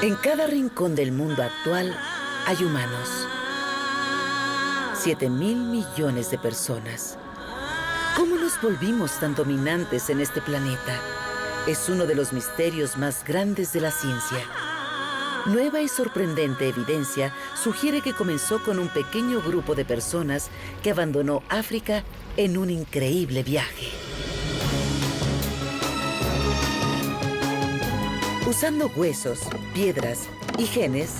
En cada rincón del mundo actual hay humanos. 7.000 millones de personas. ¿Cómo nos volvimos tan dominantes en este planeta? Es uno de los misterios más grandes de la ciencia. Nueva y sorprendente evidencia sugiere que comenzó con un pequeño grupo de personas que abandonó África en un increíble viaje. Usando huesos, piedras y genes,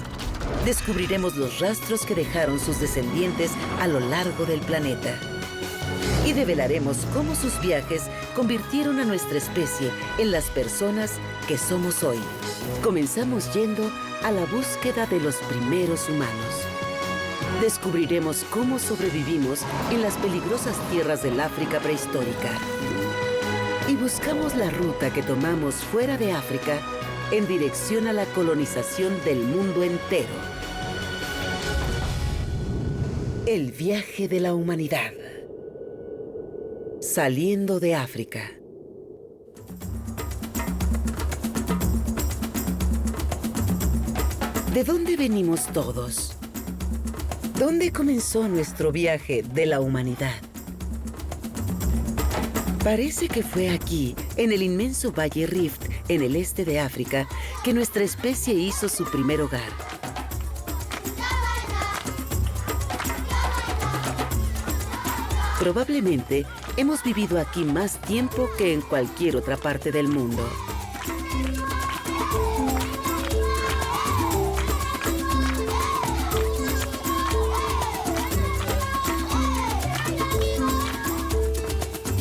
descubriremos los rastros que dejaron sus descendientes a lo largo del planeta. Y develaremos cómo sus viajes convirtieron a nuestra especie en las personas que somos hoy. Comenzamos yendo a la búsqueda de los primeros humanos. Descubriremos cómo sobrevivimos en las peligrosas tierras del África prehistórica. Y buscamos la ruta que tomamos fuera de África en dirección a la colonización del mundo entero. El viaje de la humanidad. Saliendo de África. ¿De dónde venimos todos? ¿Dónde comenzó nuestro viaje de la humanidad? Parece que fue aquí, en el inmenso Valle Rift, en el este de África, que nuestra especie hizo su primer hogar. Probablemente hemos vivido aquí más tiempo que en cualquier otra parte del mundo.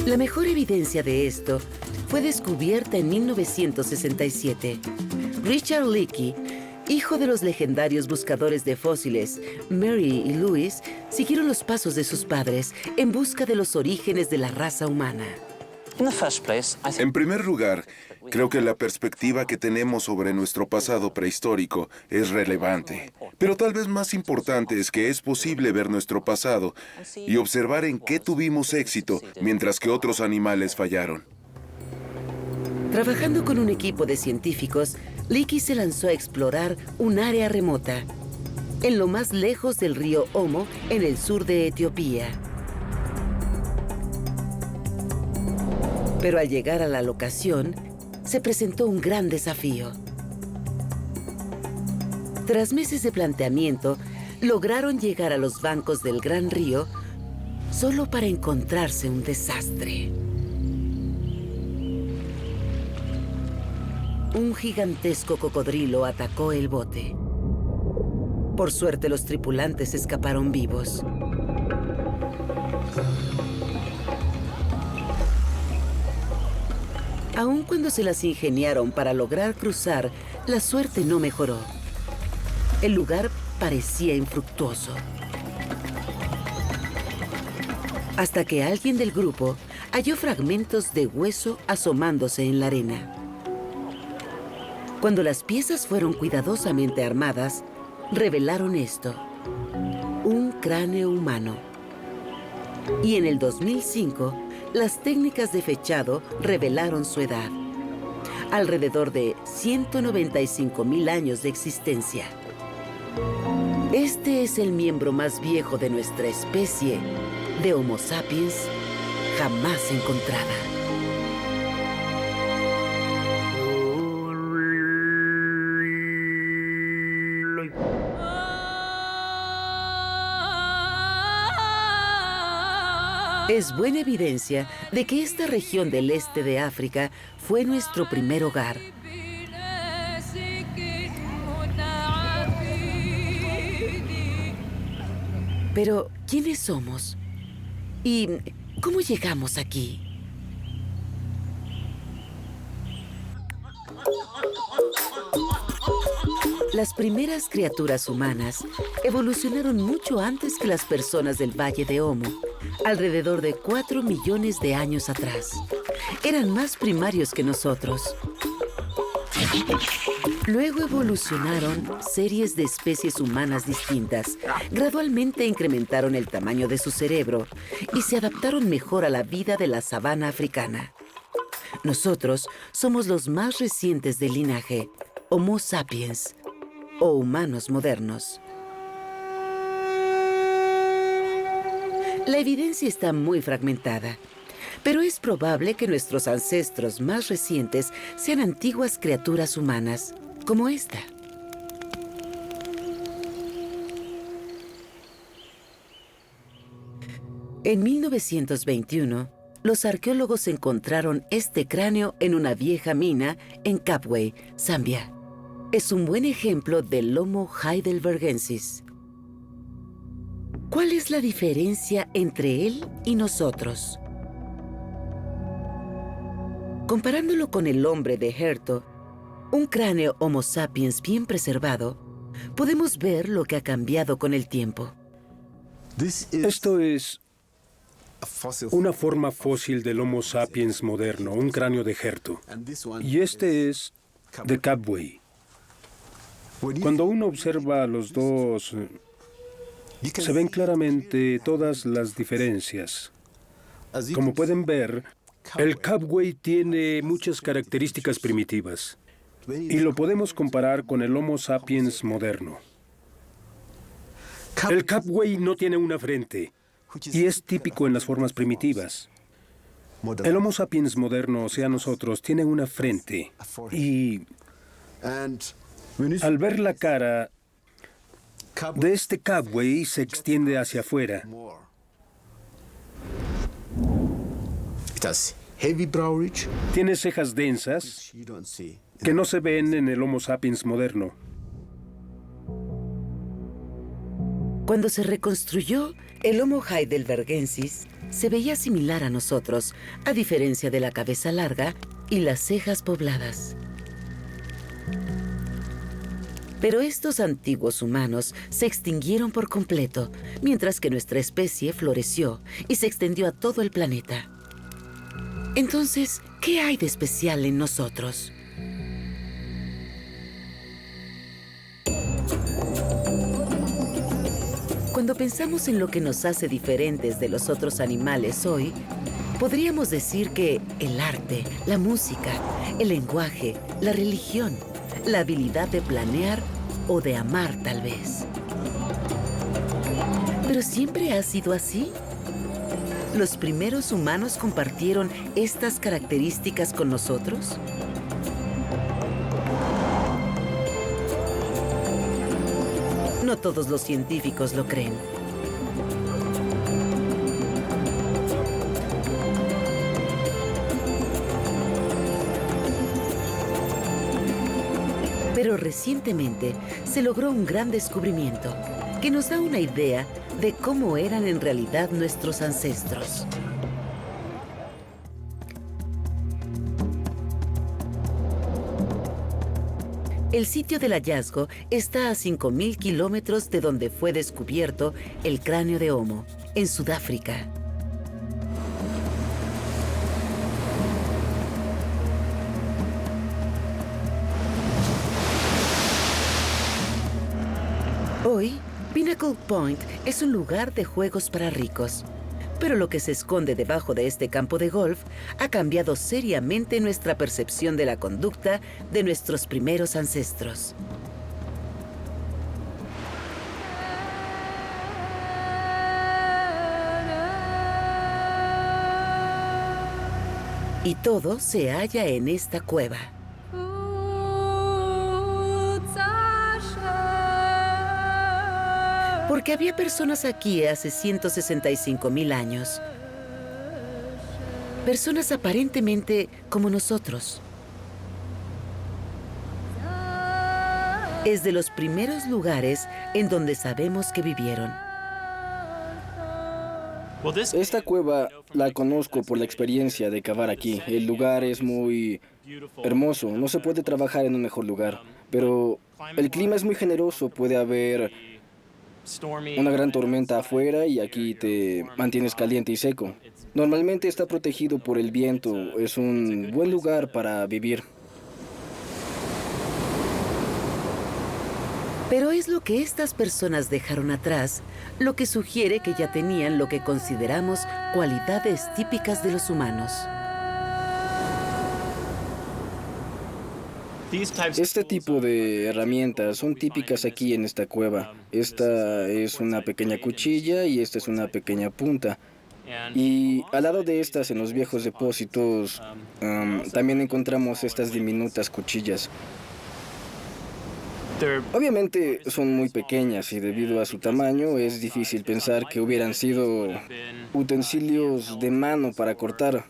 La mejor evidencia de esto fue descubierta en 1967. Richard Leakey, hijo de los legendarios buscadores de fósiles Mary y Louis, siguieron los pasos de sus padres en busca de los orígenes de la raza humana. En primer lugar, creo que la perspectiva que tenemos sobre nuestro pasado prehistórico es relevante. Pero tal vez más importante es que es posible ver nuestro pasado y observar en qué tuvimos éxito mientras que otros animales fallaron. Trabajando con un equipo de científicos, Leakey se lanzó a explorar un área remota, en lo más lejos del río Omo, en el sur de Etiopía. Pero al llegar a la locación, se presentó un gran desafío. Tras meses de planteamiento, lograron llegar a los bancos del gran río solo para encontrarse un desastre. Un gigantesco cocodrilo atacó el bote. Por suerte, los tripulantes escaparon vivos. Aun cuando se las ingeniaron para lograr cruzar, la suerte no mejoró. El lugar parecía infructuoso. Hasta que alguien del grupo halló fragmentos de hueso asomándose en la arena. Cuando las piezas fueron cuidadosamente armadas, revelaron esto: un cráneo humano. Y en el 2005, las técnicas de fechado revelaron su edad: alrededor de 195.000 años de existencia. Este es el miembro más viejo de nuestra especie de Homo sapiens jamás encontrada. Es buena evidencia de que esta región del este de África fue nuestro primer hogar. Pero, ¿quiénes somos? ¿Y cómo llegamos aquí? Las primeras criaturas humanas evolucionaron mucho antes que las personas del Valle de Omo, alrededor de 4 millones de años atrás. Eran más primarios que nosotros. Luego evolucionaron series de especies humanas distintas. Gradualmente incrementaron el tamaño de su cerebro y se adaptaron mejor a la vida de la sabana africana. Nosotros somos los más recientes del linaje, Homo sapiens, o humanos modernos. La evidencia está muy fragmentada, pero es probable que nuestros ancestros más recientes sean antiguas criaturas humanas, como esta. En 1921, los arqueólogos encontraron este cráneo en una vieja mina en Kabwe, Zambia. Es un buen ejemplo del Homo heidelbergensis. ¿Cuál es la diferencia entre él y nosotros? Comparándolo con el hombre de Herto, un cráneo Homo sapiens bien preservado, podemos ver lo que ha cambiado con el tiempo. Esto es una forma fósil del Homo sapiens moderno, un cráneo de Herto. Y este es de Kabwe. Cuando uno observa a los dos, se ven claramente todas las diferencias. Como pueden ver, el Kabwe tiene muchas características primitivas y lo podemos comparar con el Homo sapiens moderno. El Kabwe no tiene una frente y es típico en las formas primitivas. El Homo sapiens moderno, o sea nosotros, tiene una frente y al ver la cara de este Kabwe se extiende hacia afuera. Tiene cejas densas que no se ven en el Homo sapiens moderno. Cuando se reconstruyó, el Homo heidelbergensis se veía similar a nosotros, a diferencia de la cabeza larga y las cejas pobladas. Pero estos antiguos humanos se extinguieron por completo, mientras que nuestra especie floreció y se extendió a todo el planeta. Entonces, ¿qué hay de especial en nosotros? Cuando pensamos en lo que nos hace diferentes de los otros animales hoy, podríamos decir que el arte, la música, el lenguaje, la religión, la habilidad de planear o de amar, tal vez. ¿Pero siempre ha sido así? ¿Los primeros humanos compartieron estas características con nosotros? No todos los científicos lo creen. Pero recientemente se logró un gran descubrimiento que nos da una idea de cómo eran en realidad nuestros ancestros. El sitio del hallazgo está a 5.000 kilómetros de donde fue descubierto el cráneo de Homo, en Sudáfrica. Hoy, Pinnacle Point es un lugar de juegos para ricos. Pero lo que se esconde debajo de este campo de golf ha cambiado seriamente nuestra percepción de la conducta de nuestros primeros ancestros. Y todo se halla en esta cueva. Porque había personas aquí hace 165.000 años. Personas aparentemente como nosotros. Es de los primeros lugares en donde sabemos que vivieron. Esta cueva la conozco por la experiencia de cavar aquí. El lugar es muy hermoso. No se puede trabajar en un mejor lugar. Pero el clima es muy generoso. Puede haber una gran tormenta afuera y aquí te mantienes caliente y seco. Normalmente está protegido por el viento. Es un buen lugar para vivir. Pero es lo que estas personas dejaron atrás, lo que sugiere que ya tenían lo que consideramos cualidades típicas de los humanos. Este tipo de herramientas son típicas aquí en esta cueva. Esta es una pequeña cuchilla y esta es una pequeña punta. Y al lado de estas, en los viejos depósitos, también encontramos estas diminutas cuchillas. Obviamente son muy pequeñas y debido a su tamaño es difícil pensar que hubieran sido utensilios de mano para cortar.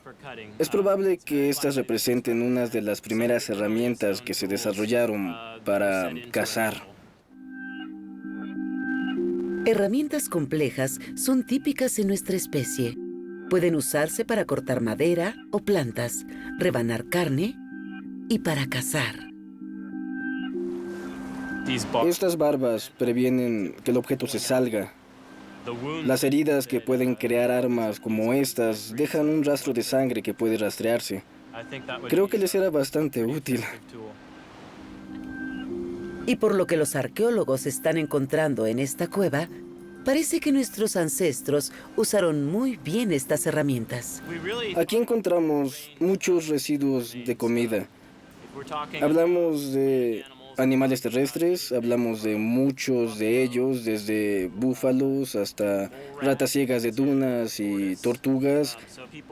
Es probable que estas representen unas de las primeras herramientas que se desarrollaron para cazar. Herramientas complejas son típicas en nuestra especie. Pueden usarse para cortar madera o plantas, rebanar carne y para cazar. Estas barbas previenen que el objeto se salga. Las heridas que pueden crear armas como estas dejan un rastro de sangre que puede rastrearse. Creo que les era bastante útil. Y por lo que los arqueólogos están encontrando en esta cueva, parece que nuestros ancestros usaron muy bien estas herramientas. Aquí encontramos muchos residuos de comida. Hablamos de animales terrestres, hablamos de muchos de ellos, desde búfalos hasta ratas ciegas de dunas y tortugas.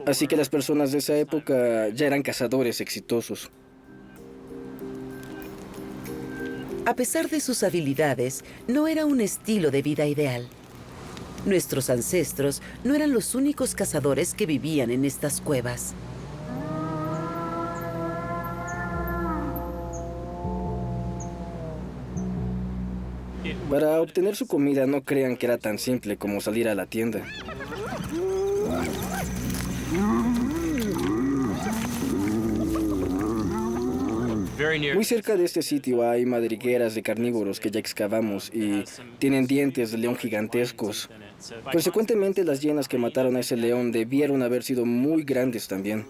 Así que las personas de esa época ya eran cazadores exitosos. A pesar de sus habilidades, no era un estilo de vida ideal. Nuestros ancestros no eran los únicos cazadores que vivían en estas cuevas. Para obtener su comida no crean que era tan simple como salir a la tienda. Muy cerca de este sitio hay madrigueras de carnívoros que ya excavamos y tienen dientes de león gigantescos. Consecuentemente, las hienas que mataron a ese león debieron haber sido muy grandes también.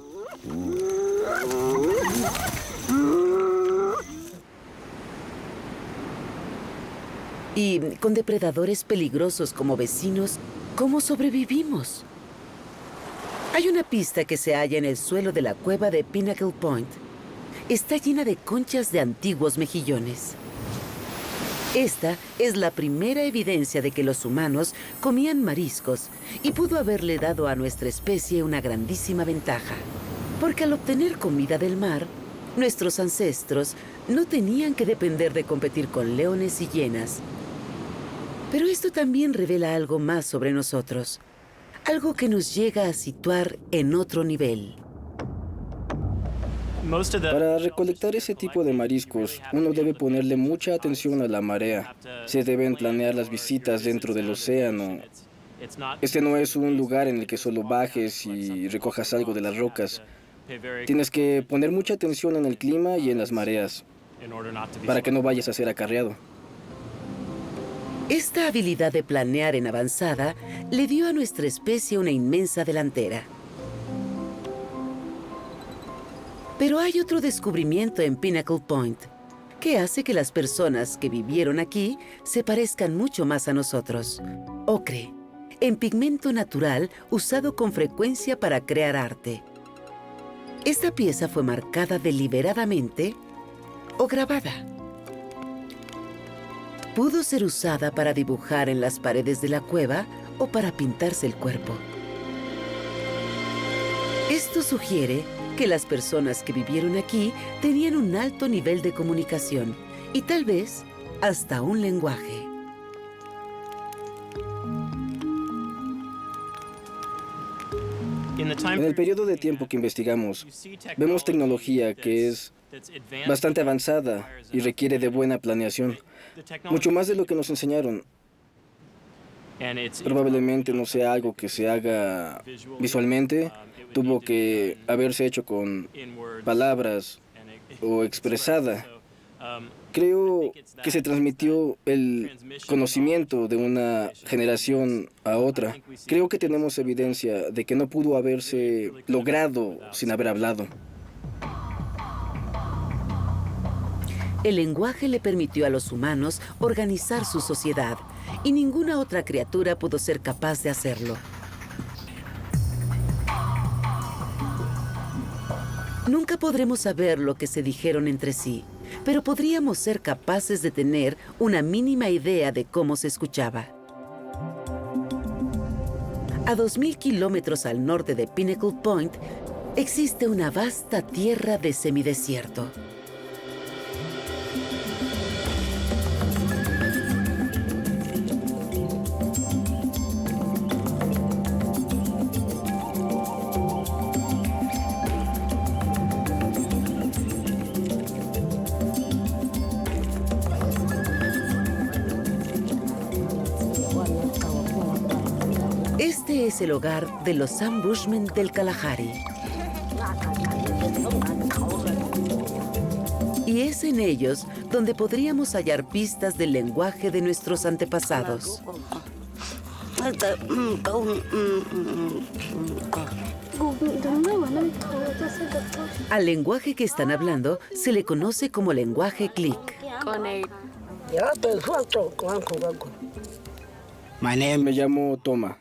Y con depredadores peligrosos como vecinos, ¿cómo sobrevivimos? Hay una pista que se halla en el suelo de la cueva de Pinnacle Point. Está llena de conchas de antiguos mejillones. Esta es la primera evidencia de que los humanos comían mariscos y pudo haberle dado a nuestra especie una grandísima ventaja. Porque al obtener comida del mar, nuestros ancestros no tenían que depender de competir con leones y hienas. Pero esto también revela algo más sobre nosotros, algo que nos llega a situar en otro nivel. Para recolectar ese tipo de mariscos, uno debe ponerle mucha atención a la marea. Se deben planear las visitas dentro del océano. Este no es un lugar en el que solo bajes y recojas algo de las rocas. Tienes que poner mucha atención en el clima y en las mareas, para que no vayas a ser acarreado. Esta habilidad de planear en avanzada le dio a nuestra especie una inmensa delantera. Pero hay otro descubrimiento en Pinnacle Point que hace que las personas que vivieron aquí se parezcan mucho más a nosotros. Ocre, en pigmento natural usado con frecuencia para crear arte. Esta pieza fue marcada deliberadamente o grabada. Pudo ser usada para dibujar en las paredes de la cueva o para pintarse el cuerpo. Esto sugiere que las personas que vivieron aquí tenían un alto nivel de comunicación y tal vez hasta un lenguaje. En el periodo de tiempo que investigamos, vemos tecnología que es bastante avanzada y requiere de buena planeación. Mucho más de lo que nos enseñaron. Probablemente no sea algo que se haga visualmente. Tuvo que haberse hecho con palabras o expresada. Creo que se transmitió el conocimiento de una generación a otra. Creo que tenemos evidencia de que no pudo haberse logrado sin haber hablado. El lenguaje le permitió a los humanos organizar su sociedad y ninguna otra criatura pudo ser capaz de hacerlo. Nunca podremos saber lo que se dijeron entre sí, pero podríamos ser capaces de tener una mínima idea de cómo se escuchaba. A 2.000 kilómetros al norte de Pinnacle Point, existe una vasta tierra de semidesierto. Este es el hogar de los Sam Bushmen del Kalahari. Y es en ellos donde podríamos hallar pistas del lenguaje de nuestros antepasados. Al lenguaje que están hablando se le conoce como lenguaje Click. Me llamo Toma.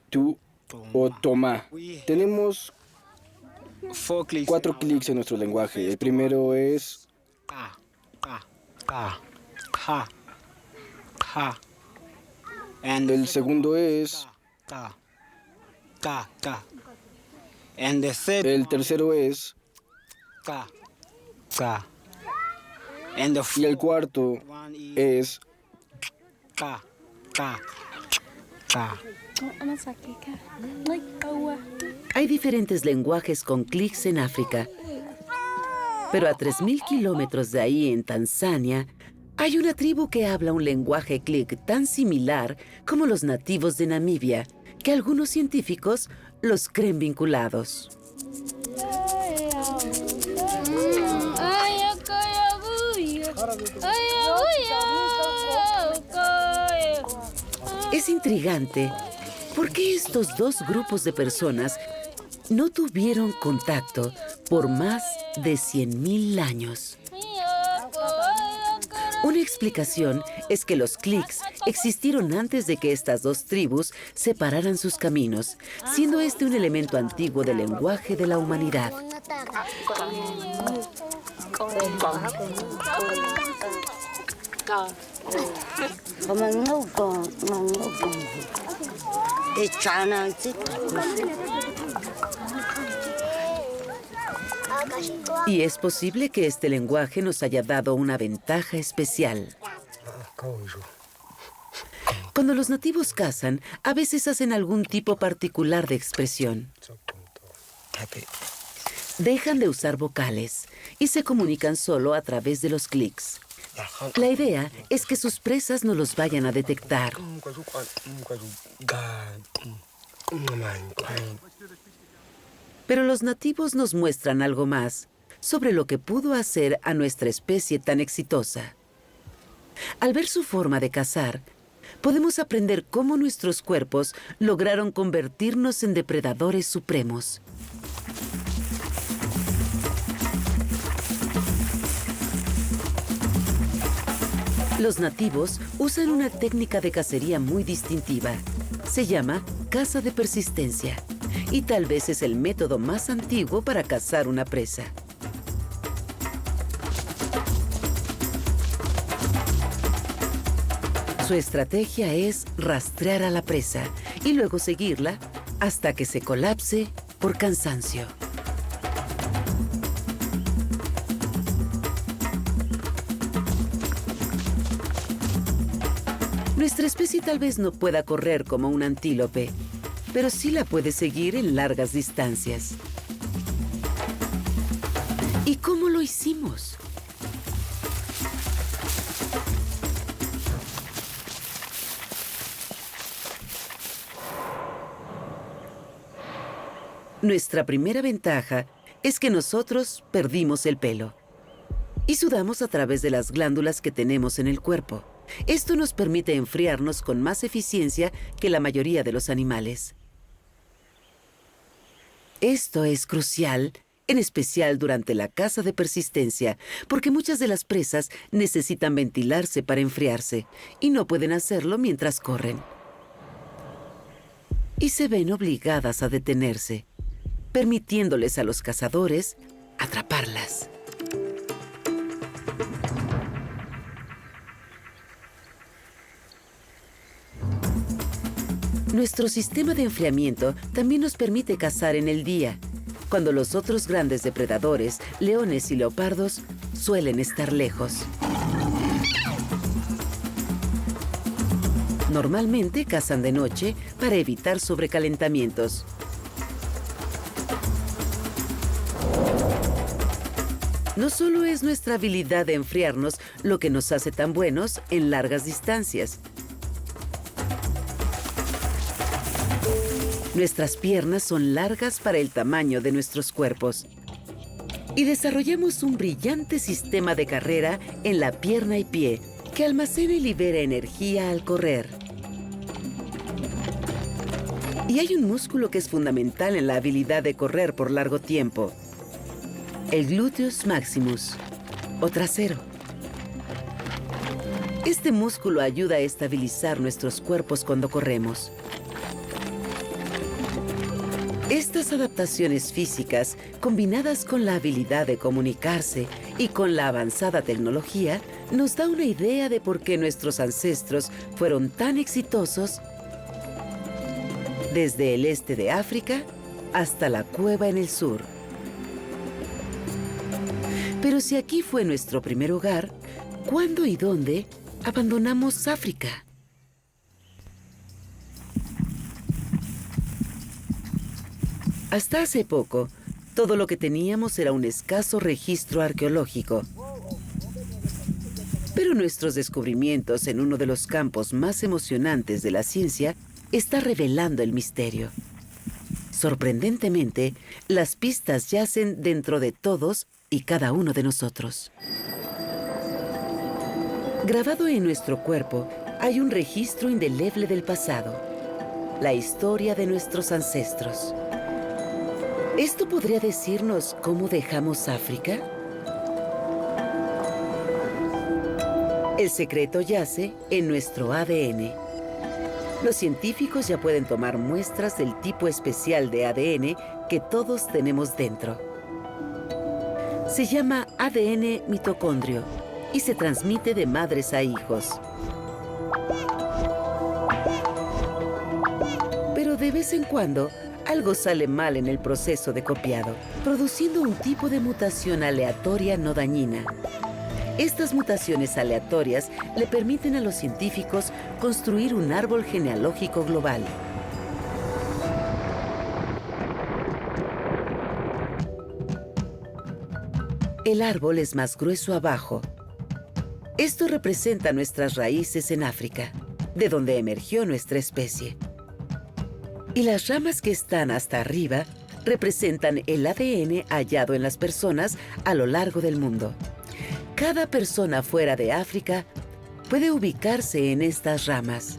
Tú o Toma. Tenemos 4 clics en nuestro lenguaje. El primero es el segundo es el tercero es y el cuarto es Hay diferentes lenguajes con clics en África, pero a 3.000 kilómetros de ahí, en Tanzania, hay una tribu que habla un lenguaje click tan similar como los nativos de Namibia, que algunos científicos los creen vinculados. Es intrigante por qué estos dos grupos de personas no tuvieron contacto por más de 100.000 años. Una explicación es que los clics existieron antes de que estas dos tribus separaran sus caminos, siendo este un elemento antiguo del lenguaje de la humanidad. Y es posible que este lenguaje nos haya dado una ventaja especial. Cuando los nativos cazan, a veces hacen algún tipo particular de expresión. Dejan de usar vocales y se comunican solo a través de los clics. La idea es que sus presas no los vayan a detectar. Pero los nativos nos muestran algo más sobre lo que pudo hacer a nuestra especie tan exitosa. Al ver su forma de cazar, podemos aprender cómo nuestros cuerpos lograron convertirnos en depredadores supremos. Los nativos usan una técnica de cacería muy distintiva. Se llama caza de persistencia, y tal vez es el método más antiguo para cazar una presa. Su estrategia es rastrear a la presa y luego seguirla hasta que se colapse por cansancio. Nuestra especie tal vez no pueda correr como un antílope, pero sí la puede seguir en largas distancias. ¿Y cómo lo hicimos? Nuestra primera ventaja es que nosotros perdimos el pelo y sudamos a través de las glándulas que tenemos en el cuerpo. Esto nos permite enfriarnos con más eficiencia que la mayoría de los animales. Esto es crucial, en especial durante la caza de persistencia, porque muchas de las presas necesitan ventilarse para enfriarse y no pueden hacerlo mientras corren. Y se ven obligadas a detenerse, permitiéndoles a los cazadores atraparlas. Nuestro sistema de enfriamiento también nos permite cazar en el día, cuando los otros grandes depredadores, leones y leopardos, suelen estar lejos. Normalmente cazan de noche para evitar sobrecalentamientos. No solo es nuestra habilidad de enfriarnos lo que nos hace tan buenos en largas distancias. Nuestras piernas son largas para el tamaño de nuestros cuerpos. Y desarrollamos un brillante sistema de carrera en la pierna y pie, que almacena y libera energía al correr. Y hay un músculo que es fundamental en la habilidad de correr por largo tiempo: el gluteus maximus, o trasero. Este músculo ayuda a estabilizar nuestros cuerpos cuando corremos. Estas adaptaciones físicas, combinadas con la habilidad de comunicarse y con la avanzada tecnología, nos da una idea de por qué nuestros ancestros fueron tan exitosos desde el este de África hasta la cueva en el sur. Pero si aquí fue nuestro primer hogar, ¿cuándo y dónde abandonamos África? Hasta hace poco, todo lo que teníamos era un escaso registro arqueológico. Pero nuestros descubrimientos en uno de los campos más emocionantes de la ciencia está revelando el misterio. Sorprendentemente, las pistas yacen dentro de todos y cada uno de nosotros. Grabado en nuestro cuerpo hay un registro indeleble del pasado, la historia de nuestros ancestros. ¿Esto podría decirnos cómo dejamos África? El secreto yace en nuestro ADN. Los científicos ya pueden tomar muestras del tipo especial de ADN que todos tenemos dentro. Se llama ADN mitocondrio y se transmite de madres a hijos. Pero de vez en cuando, algo sale mal en el proceso de copiado, produciendo un tipo de mutación aleatoria no dañina. Estas mutaciones aleatorias le permiten a los científicos construir un árbol genealógico global. El árbol es más grueso abajo. Esto representa nuestras raíces en África, de donde emergió nuestra especie. Y las ramas que están hasta arriba representan el ADN hallado en las personas a lo largo del mundo. Cada persona fuera de África puede ubicarse en estas ramas.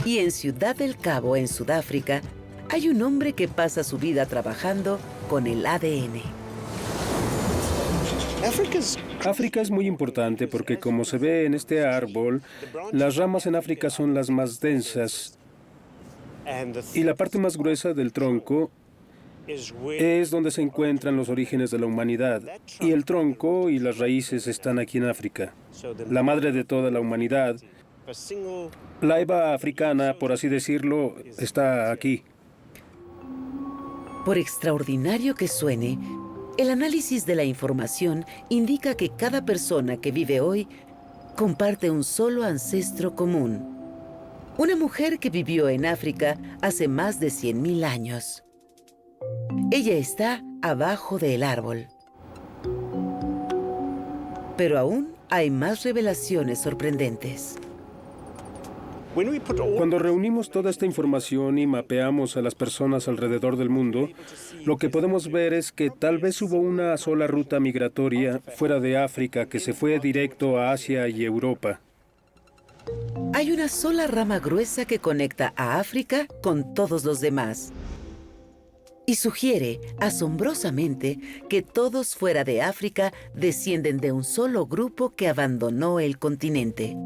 Y en Ciudad del Cabo, en Sudáfrica, hay un hombre que pasa su vida trabajando con el ADN. África es muy importante porque, como se ve en este árbol, las ramas en África son las más densas y la parte más gruesa del tronco es donde se encuentran los orígenes de la humanidad. Y el tronco y las raíces están aquí en África. La madre de toda la humanidad, la Eva africana, por así decirlo, está aquí. Por extraordinario que suene, el análisis de la información indica que cada persona que vive hoy comparte un solo ancestro común. Una mujer que vivió en África hace más de 100.000 años. Ella está abajo del árbol. Pero aún hay más revelaciones sorprendentes. Cuando reunimos toda esta información y mapeamos a las personas alrededor del mundo, lo que podemos ver es que tal vez hubo una sola ruta migratoria fuera de África que se fue directo a Asia y Europa. Hay una sola rama gruesa que conecta a África con todos los demás. Y sugiere, asombrosamente, que todos fuera de África descienden de un solo grupo que abandonó el continente.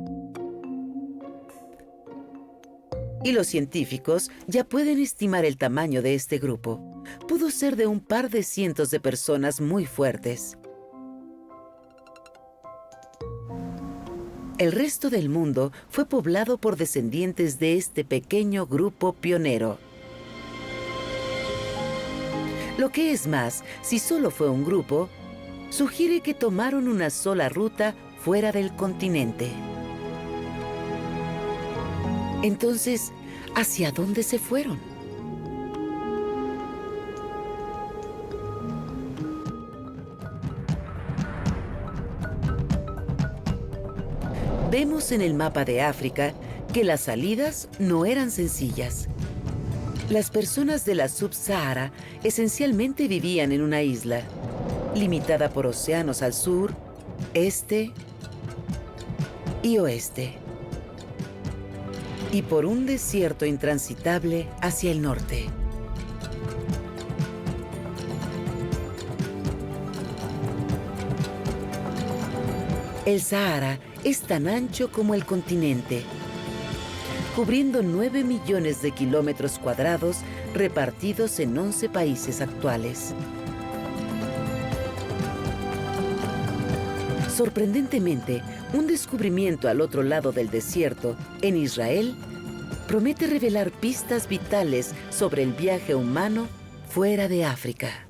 Y los científicos ya pueden estimar el tamaño de este grupo. Pudo ser de un par de cientos de personas muy fuertes. El resto del mundo fue poblado por descendientes de este pequeño grupo pionero. Lo que es más, si solo fue un grupo, sugiere que tomaron una sola ruta fuera del continente. Entonces, ¿hacia dónde se fueron? Vemos en el mapa de África que las salidas no eran sencillas. Las personas de la Sub-Sahara esencialmente vivían en una isla, limitada por océanos al sur, este y oeste, y por un desierto intransitable hacia el norte. El Sahara es tan ancho como el continente, cubriendo 9 millones de kilómetros cuadrados repartidos en 11 países actuales. Sorprendentemente, un descubrimiento al otro lado del desierto, en Israel, promete revelar pistas vitales sobre el viaje humano fuera de África.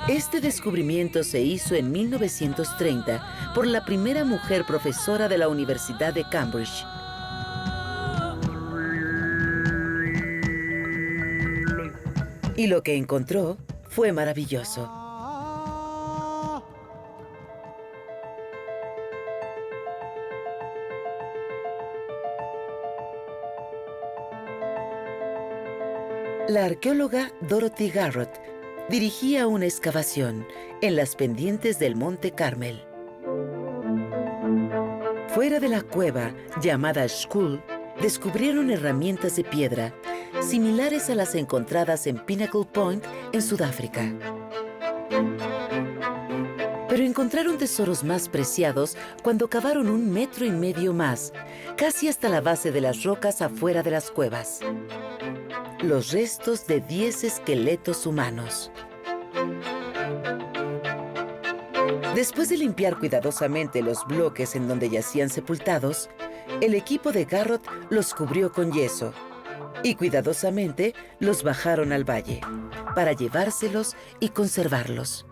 Este descubrimiento se hizo en 1930 por la primera mujer profesora de la Universidad de Cambridge. Y lo que encontró fue maravilloso. La arqueóloga Dorothy Garrott dirigía una excavación en las pendientes del Monte Carmel. Fuera de la cueva, llamada Skull, descubrieron herramientas de piedra similares a las encontradas en Pinnacle Point, en Sudáfrica. Pero encontraron tesoros más preciados cuando cavaron 1,5 metros más, casi hasta la base de las rocas afuera de las cuevas. Los restos de 10 esqueletos humanos. Después de limpiar cuidadosamente los bloques en donde yacían sepultados, el equipo de Garrott los cubrió con yeso y cuidadosamente los bajaron al valle para llevárselos y conservarlos.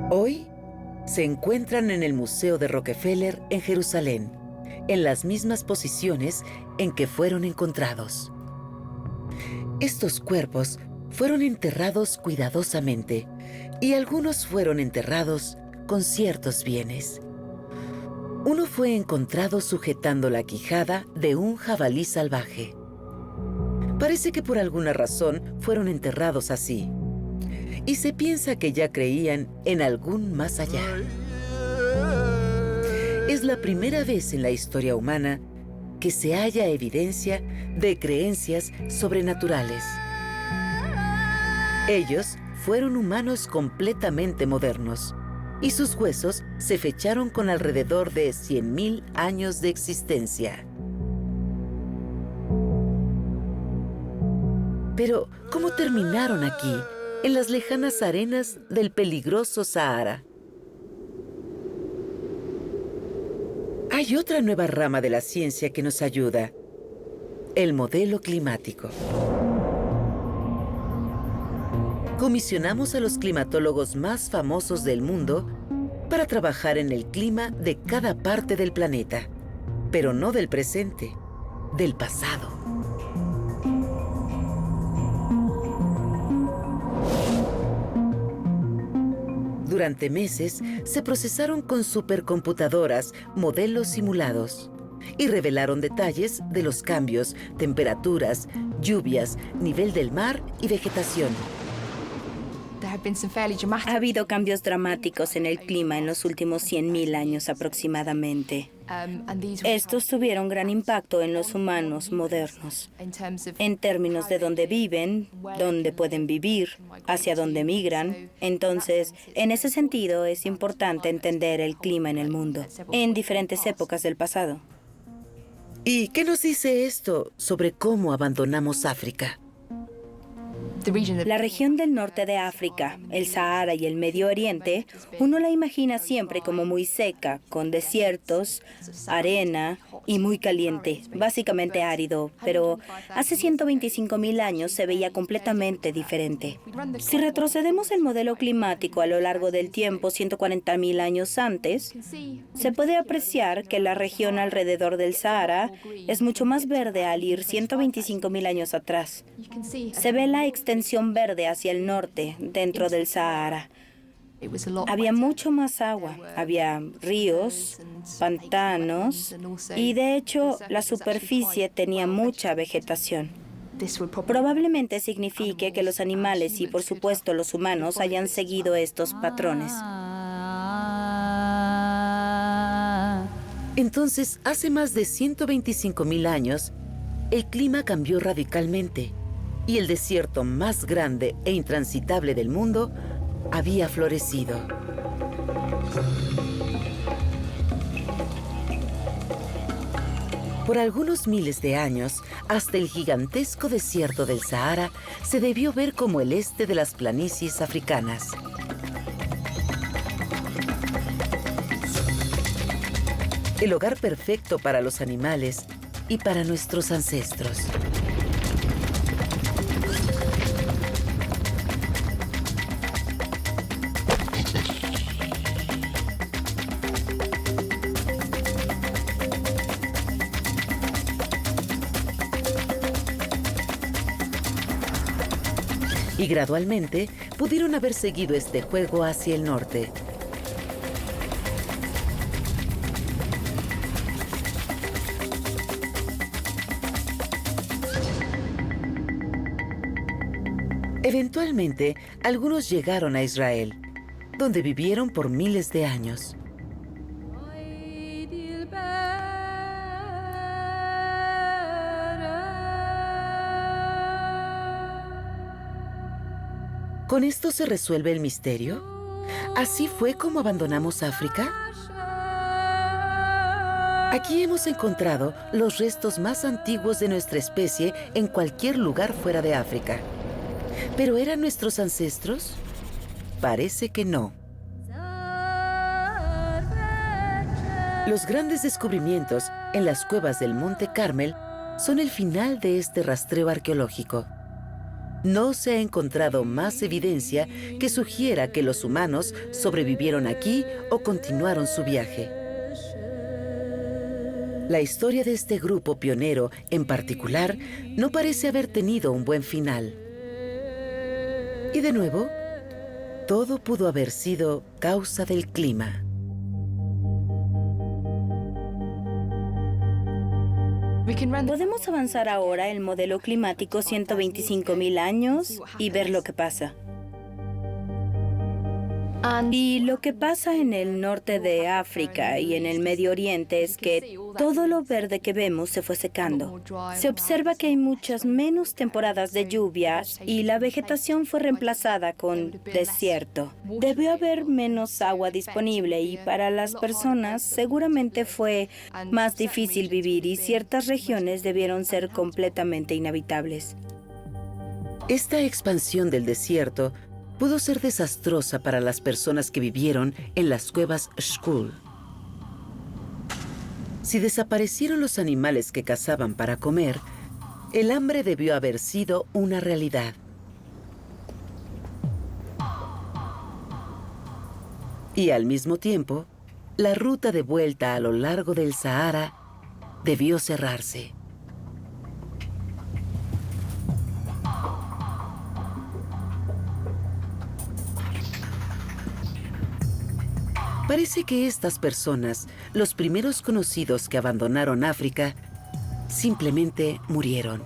Hoy se encuentran en el Museo de Rockefeller en Jerusalén, en las mismas posiciones en que fueron encontrados. Estos cuerpos fueron enterrados cuidadosamente y algunos fueron enterrados con ciertos bienes. Uno fue encontrado sujetando la quijada de un jabalí salvaje. Parece que por alguna razón fueron enterrados así, y se piensa que ya creían en algún más allá. Es la primera vez en la historia humana que se halla evidencia de creencias sobrenaturales. Ellos fueron humanos completamente modernos, y sus huesos se fecharon con alrededor de 100,000 años de existencia. Pero, ¿cómo terminaron aquí, en las lejanas arenas del peligroso Sahara? Hay otra nueva rama de la ciencia que nos ayuda: el modelo climático. Comisionamos a los climatólogos más famosos del mundo para trabajar en el clima de cada parte del planeta, pero no del presente, del pasado. Durante meses se procesaron con supercomputadoras modelos simulados y revelaron detalles de los cambios, temperaturas, lluvias, nivel del mar y vegetación. Ha habido cambios dramáticos en el clima en los últimos 100.000 años aproximadamente. Estos tuvieron gran impacto en los humanos modernos, en términos de dónde viven, dónde pueden vivir, hacia dónde migran. Entonces, en ese sentido, es importante entender el clima en el mundo, en diferentes épocas del pasado. ¿Y qué nos dice esto sobre cómo abandonamos África? La región del norte de África, el Sahara y el Medio Oriente, uno la imagina siempre como muy seca, con desiertos, arena y muy caliente, básicamente árido, pero hace 125.000 años se veía completamente diferente. Si retrocedemos el modelo climático a lo largo del tiempo, 140.000 años antes, se puede apreciar que la región alrededor del Sahara es mucho más verde al ir 125.000 años atrás. Se ve la extensión verde hacia el norte, dentro del Sahara. Había mucho más agua, había ríos, pantanos y de hecho la superficie tenía mucha vegetación. Probablemente signifique que los animales y por supuesto los humanos hayan seguido estos patrones. Entonces, hace más de 125.000 años, el clima cambió radicalmente y el desierto más grande e intransitable del mundo había florecido. Por algunos miles de años, hasta el gigantesco desierto del Sahara se debió ver como el este de las planicies africanas. El hogar perfecto para los animales y para nuestros ancestros. Y gradualmente pudieron haber seguido este juego hacia el norte. Eventualmente, algunos llegaron a Israel, donde vivieron por miles de años. ¿Con esto se resuelve el misterio? ¿Así fue como abandonamos África? Aquí hemos encontrado los restos más antiguos de nuestra especie en cualquier lugar fuera de África. ¿Pero eran nuestros ancestros? Parece que no. Los grandes descubrimientos en las cuevas del Monte Carmel son el final de este rastreo arqueológico. No se ha encontrado más evidencia que sugiera que los humanos sobrevivieron aquí o continuaron su viaje. La historia de este grupo pionero, en particular, no parece haber tenido un buen final. Y de nuevo, todo pudo haber sido causa del clima. Podemos avanzar ahora el modelo climático 125.000 años y ver lo que pasa. Y lo que pasa en el norte de África y en el Medio Oriente es que todo lo verde que vemos se fue secando. Se observa que hay muchas menos temporadas de lluvia y la vegetación fue reemplazada con desierto. Debió haber menos agua disponible y para las personas seguramente fue más difícil vivir y ciertas regiones debieron ser completamente inhabitables. Esta expansión del desierto pudo ser desastrosa para las personas que vivieron en las cuevas Shkul. Si desaparecieron los animales que cazaban para comer, el hambre debió haber sido una realidad. Y al mismo tiempo, la ruta de vuelta a lo largo del Sahara debió cerrarse. Parece que estas personas, los primeros conocidos que abandonaron África, simplemente murieron.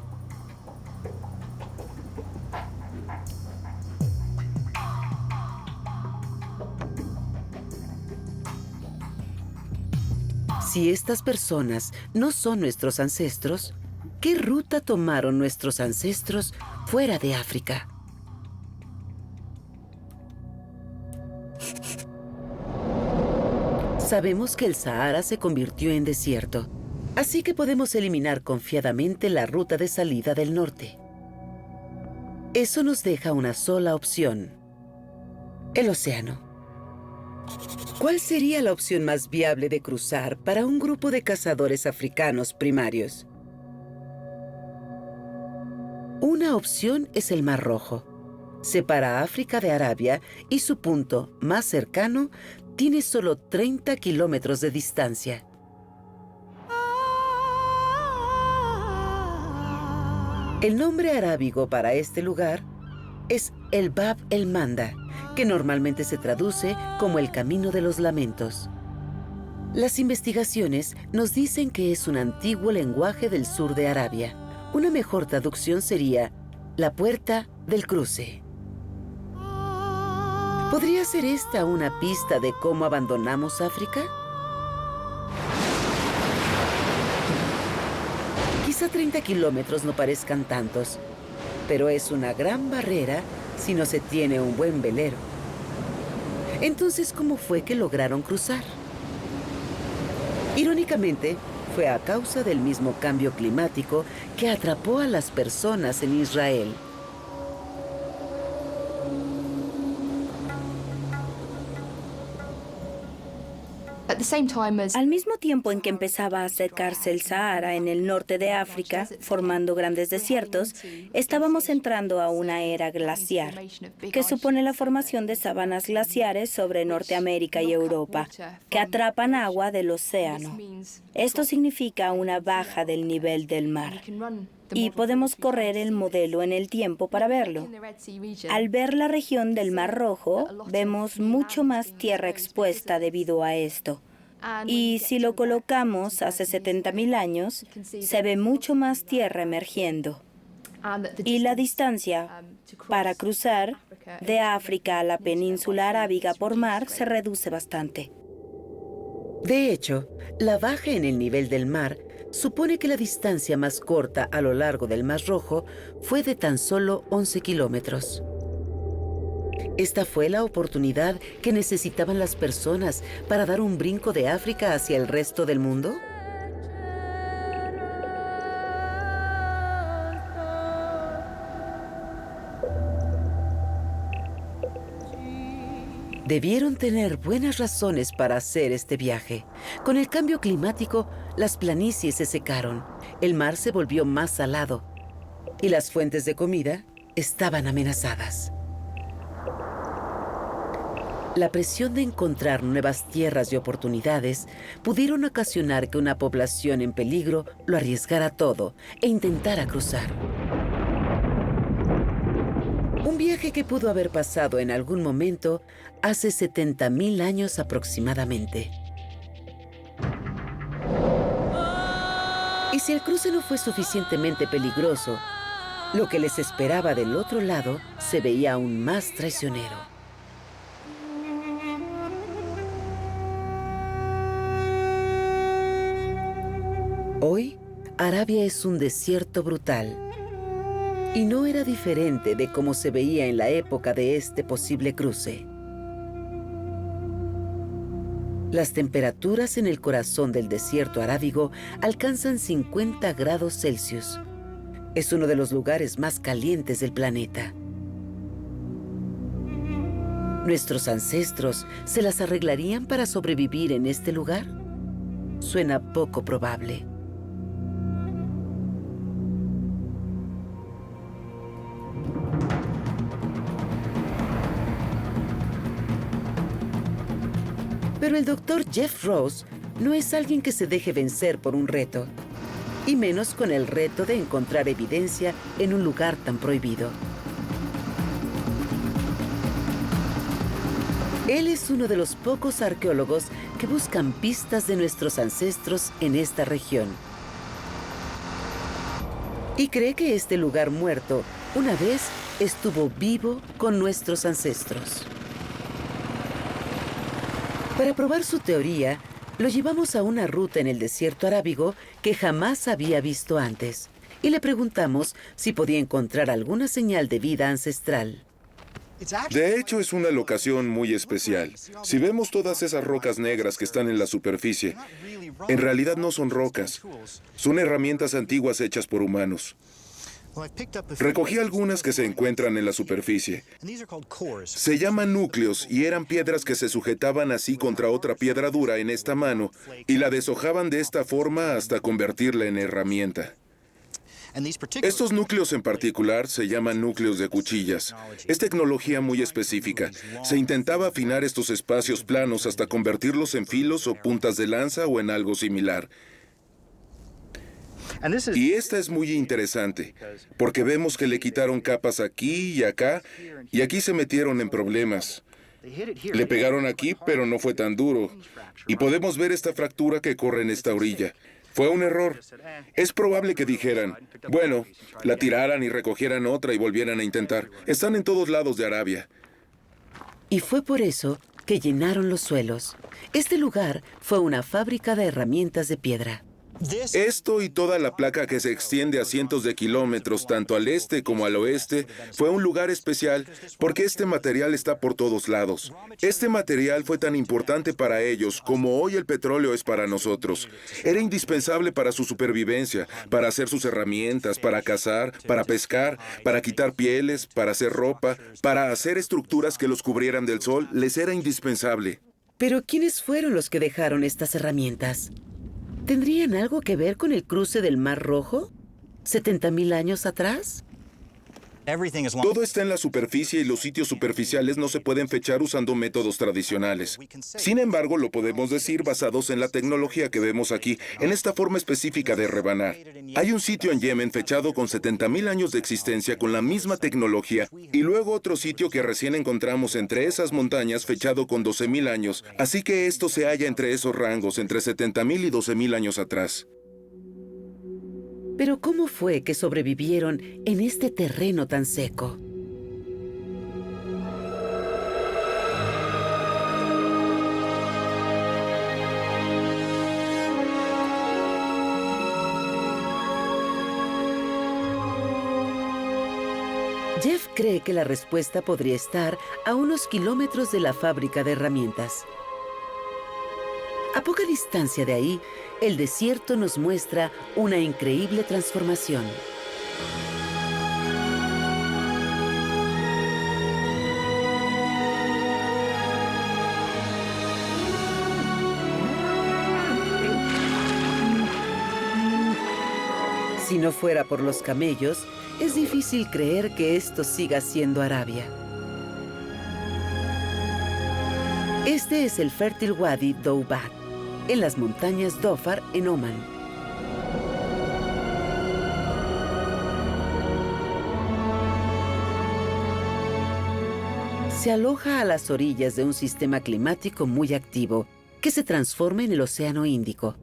Si estas personas no son nuestros ancestros, ¿qué ruta tomaron nuestros ancestros fuera de África? Sabemos que el Sahara se convirtió en desierto, así que podemos eliminar confiadamente la ruta de salida del norte. Eso nos deja una sola opción: el océano. ¿Cuál sería la opción más viable de cruzar para un grupo de cazadores africanos primarios? Una opción es el Mar Rojo. Separa a África de Arabia y su punto más cercano tiene solo 30 kilómetros de distancia. El nombre arábigo para este lugar es el Bab el-Manda, que normalmente se traduce como el Camino de los Lamentos. Las investigaciones nos dicen que es un antiguo lenguaje del sur de Arabia. Una mejor traducción sería la Puerta del Cruce. ¿Podría ser esta una pista de cómo abandonamos África? Quizá 30 kilómetros no parezcan tantos, pero es una gran barrera si no se tiene un buen velero. Entonces, ¿cómo fue que lograron cruzar? Irónicamente, fue a causa del mismo cambio climático que atrapó a las personas en Israel. Al mismo tiempo en que empezaba a secarse el Sahara en el norte de África, formando grandes desiertos, estábamos entrando a una era glaciar, que supone la formación de sabanas glaciares sobre Norteamérica y Europa, que atrapan agua del océano. Esto significa una baja del nivel del mar. Y podemos correr el modelo en el tiempo para verlo. Al ver la región del Mar Rojo, vemos mucho más tierra expuesta debido a esto. Y si lo colocamos hace 70.000 años, se ve mucho más tierra emergiendo. Y la distancia para cruzar de África a la península arábiga por mar se reduce bastante. De hecho, la baja en el nivel del mar supone que la distancia más corta a lo largo del Mar Rojo fue de tan solo 11 kilómetros. ¿Esta fue la oportunidad que necesitaban las personas para dar un brinco de África hacia el resto del mundo? Debieron tener buenas razones para hacer este viaje. Con el cambio climático, las planicies se secaron, el mar se volvió más salado y las fuentes de comida estaban amenazadas. La presión de encontrar nuevas tierras y oportunidades pudieron ocasionar que una población en peligro lo arriesgara todo e intentara cruzar. Un viaje que pudo haber pasado en algún momento hace 70.000 años aproximadamente. Y si el cruce no fue suficientemente peligroso, lo que les esperaba del otro lado se veía aún más traicionero. Hoy, Arabia es un desierto brutal. Y no era diferente de cómo se veía en la época de este posible cruce. Las temperaturas en el corazón del desierto arábigo alcanzan 50 grados Celsius. Es uno de los lugares más calientes del planeta. ¿Nuestros ancestros se las arreglarían para sobrevivir en este lugar? Suena poco probable. Pero el Dr. Jeff Ross no es alguien que se deje vencer por un reto, y menos con el reto de encontrar evidencia en un lugar tan prohibido. Él es uno de los pocos arqueólogos que buscan pistas de nuestros ancestros en esta región. Y cree que este lugar muerto una vez estuvo vivo con nuestros ancestros. Para probar su teoría, Lo llevamos a una ruta en el desierto arábigo que jamás había visto antes y le preguntamos si podía encontrar alguna señal de vida ancestral. De hecho, es una locación muy especial. Si vemos todas esas rocas negras que están en la superficie, en realidad no son rocas. Son herramientas antiguas hechas por humanos. Recogí algunas que se encuentran en la superficie. Se llaman núcleos y eran piedras que se sujetaban así contra otra piedra dura en esta mano y la deshojaban de esta forma hasta convertirla en herramienta. Estos núcleos en particular se llaman núcleos de cuchillas. Es tecnología muy específica. Se intentaba afinar estos espacios planos hasta convertirlos en filos o puntas de lanza o en algo similar. Y esta es muy interesante, porque vemos que le quitaron capas aquí y acá, y aquí se metieron en problemas. Le pegaron aquí, pero no fue tan duro. Y podemos ver esta fractura que corre en esta orilla. Fue un error. Es probable que dijeran, bueno, la tiraran y recogieran otra y volvieran a intentar. Están en todos lados de Arabia. Y fue por eso que llenaron los suelos. Este lugar fue una fábrica de herramientas de piedra. Esto y toda la placa que se extiende a cientos de kilómetros, tanto al este como al oeste, fue un lugar especial porque este material está por todos lados. Este material fue tan importante para ellos como hoy el petróleo es para nosotros. Era indispensable para su supervivencia, para hacer sus herramientas, para cazar, para pescar, para quitar pieles, para hacer ropa, para hacer estructuras que los cubrieran del sol. Les era indispensable. Pero ¿quiénes fueron los que dejaron estas herramientas? ¿Tendrían algo que ver con el cruce del Mar Rojo? ¿70,000 años atrás? Todo está en la superficie y los sitios superficiales no se pueden fechar usando métodos tradicionales. Sin embargo, lo podemos decir basados en la tecnología que vemos aquí, en esta forma específica de rebanar. Hay un sitio en Yemen fechado con 70,000 años de existencia con la misma tecnología y luego otro sitio que recién encontramos entre esas montañas fechado con 12,000 años. Así que esto se halla entre esos rangos, entre 70,000 y 12,000 años atrás. Pero ¿cómo fue que sobrevivieron en este terreno tan seco? Jeff cree que la respuesta podría estar a unos kilómetros de la fábrica de herramientas. A poca distancia de ahí, el desierto nos muestra una increíble transformación. Si no fuera por los camellos, es difícil creer que esto siga siendo Arabia. Este es el fértil Wadi Doubat, en las montañas Dhofar, en Omán. Se aloja a las orillas de un sistema climático muy activo, que se transforma en el Océano Índico.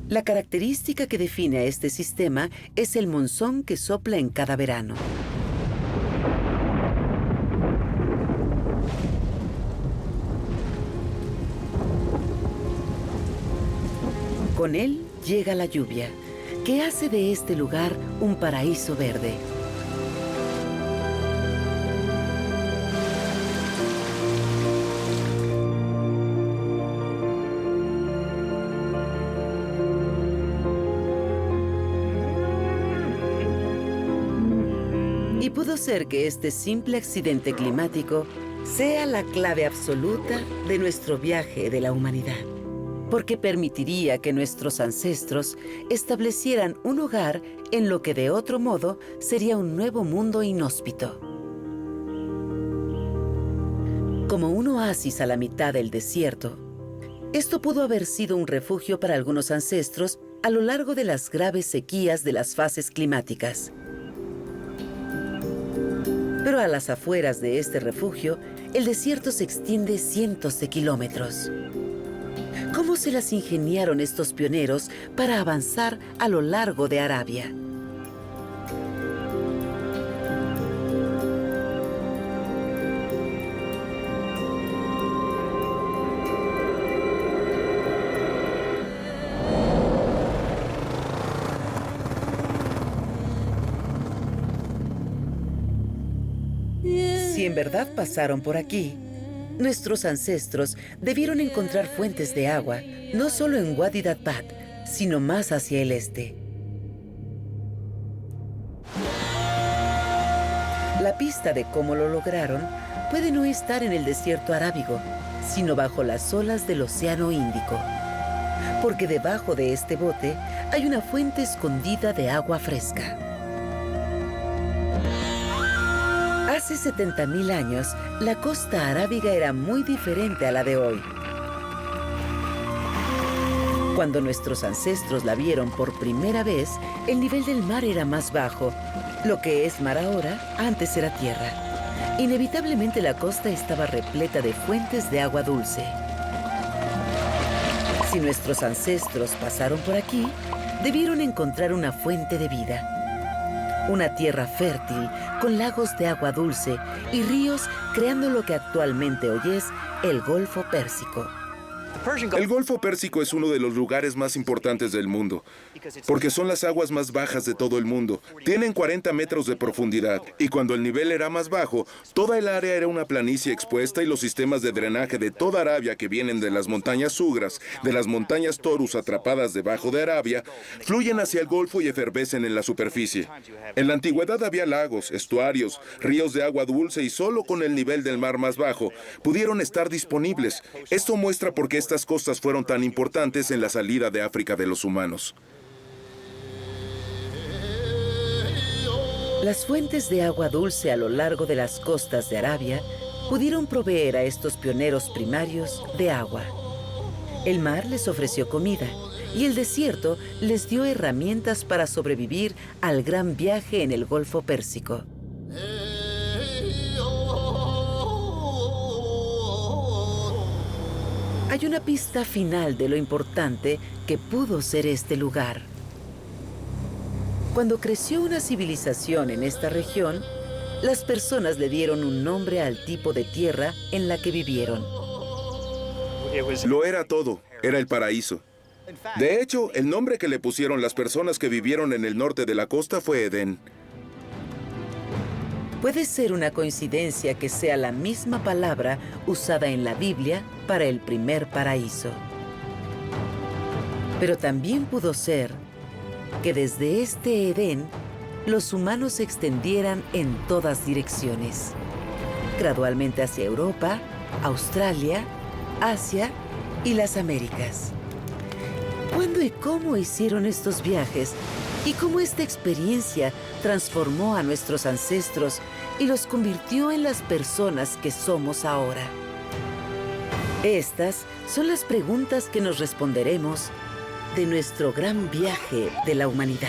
La característica que define a este sistema es el monzón que sopla en cada verano. Con él llega la lluvia, que hace de este lugar un paraíso verde. Y pudo ser que este simple accidente climático sea la clave absoluta de nuestro viaje de la humanidad, porque permitiría que nuestros ancestros establecieran un hogar en lo que de otro modo sería un nuevo mundo inhóspito. Como un oasis a la mitad del desierto, esto pudo haber sido un refugio para algunos ancestros a lo largo de las graves sequías de las fases climáticas. Pero a las afueras de este refugio, el desierto se extiende cientos de kilómetros. ¿Cómo se las ingeniaron estos pioneros para avanzar a lo largo de Arabia? Si en verdad pasaron por aquí, nuestros ancestros debieron encontrar fuentes de agua, no solo en Wadi Datbat, sino más hacia el este. La pista de cómo lo lograron puede no estar en el desierto arábigo, sino bajo las olas del Océano Índico. Porque debajo de este bote hay una fuente escondida de agua fresca. Hace 70.000 años, la costa arábiga era muy diferente a la de hoy. Cuando nuestros ancestros la vieron por primera vez, el nivel del mar era más bajo. Lo que es mar ahora, antes era tierra. Inevitablemente la costa estaba repleta de fuentes de agua dulce. Si nuestros ancestros pasaron por aquí, debieron encontrar una fuente de vida. Una tierra fértil, con lagos de agua dulce y ríos, creando lo que actualmente hoy es el Golfo Pérsico. El Golfo Pérsico es uno de los lugares más importantes del mundo, porque son las aguas más bajas de todo el mundo. Tienen 40 metros de profundidad, y cuando el nivel era más bajo, toda el área era una planicie expuesta y los sistemas de drenaje de toda Arabia que vienen de las montañas Sugras, de las montañas Taurus atrapadas debajo de Arabia, fluyen hacia el Golfo y efervescen en la superficie. En la antigüedad había lagos, estuarios, ríos de agua dulce y solo con el nivel del mar más bajo pudieron estar disponibles. Esto muestra por qué estas costas fueron tan importantes en la salida de África de los humanos. Las fuentes de agua dulce a lo largo de las costas de Arabia pudieron proveer a estos pioneros primarios de agua. El mar les ofreció comida y el desierto les dio herramientas para sobrevivir al gran viaje en el Golfo Pérsico. Hay una pista final de lo importante que pudo ser este lugar. Cuando creció una civilización en esta región, las personas le dieron un nombre al tipo de tierra en la que vivieron. Lo era todo, era el paraíso. De hecho, el nombre que le pusieron las personas que vivieron en el norte de la costa fue Edén. Puede ser una coincidencia que sea la misma palabra usada en la Biblia para el primer paraíso. Pero también pudo ser que desde este Edén, los humanos se extendieran en todas direcciones, gradualmente hacia Europa, Australia, Asia y las Américas. ¿Cuándo y cómo hicieron estos viajes? ¿Y cómo esta experiencia transformó a nuestros ancestros y los convirtió en las personas que somos ahora? Estas son las preguntas que nos responderemos de nuestro gran viaje de la humanidad.